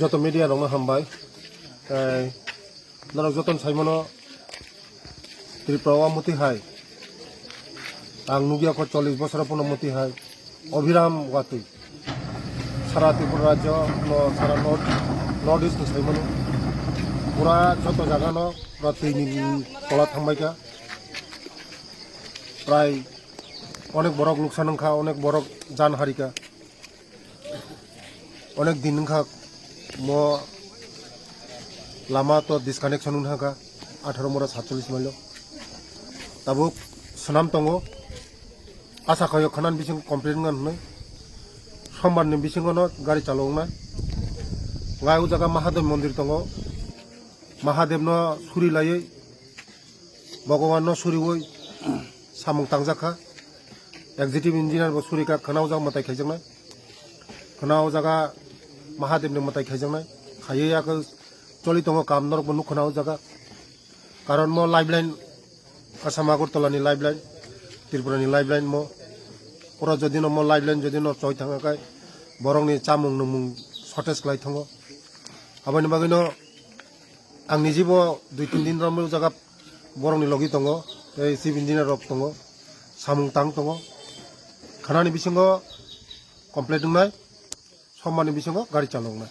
যত মিডিয়া রং হামবাই নারক যতন সাইমনো ত্রিপুরা মতি হাই आं नुगियाखौ 40 বছর পুনः মতি হাই অভিরাম ওয়াতুই সারা ত্রিপুরা রাজ্য সারা নর্থ ইস্ট সাইমনো পুরা যত জায়গানো পুরা दैनि তলা থামবাইকা প্রায় অনেক বড় লোকসান হংখা অনেক বড় জান হারিকা অনেক দিন হংখা ম লামা তো ডিসকানেকশন হংখা 18 মরা 47 মাইল তাবো সুনাম তঙ্গো आशा खायो खानान बिसिं कमप्लिट गन सोमबारनि बिसिङावनो गारि चालौना गायु जागा महादेव मन्दिर दङ महादेवनो सुरि लायै भगवाननो सुरिवै सामुं तांजाखा एक्जिक्यूटिव इंजिनियर बो सुरिका खनाव जा मताय खायजोंनाय खनाव जागा महादेवनि मताय खायजोंनाय खायैयाखौ चलि दङ कामनर बनु खनाव जागा कारण म लाइफलाइन आसाम आगरतलानि लाइफलाइन त्रिपुरानि लाइफलाइन म ओरा जदिनो म लाइफलाइन जदिनो चय थाङाखाय बरंनि चामुं नमुं शर्टेज खालाय थाङो आबानि बागैनो आंनि जिबो 2-3 दिन रामो जागा बरंनि लगि दङ ए चिफ इन्जिनियर रक दङ सामुं तां दङ खानानि बिसिङाव कमप्लिट दंनाय सम्माननि बिसिङाव गारि चालावनाय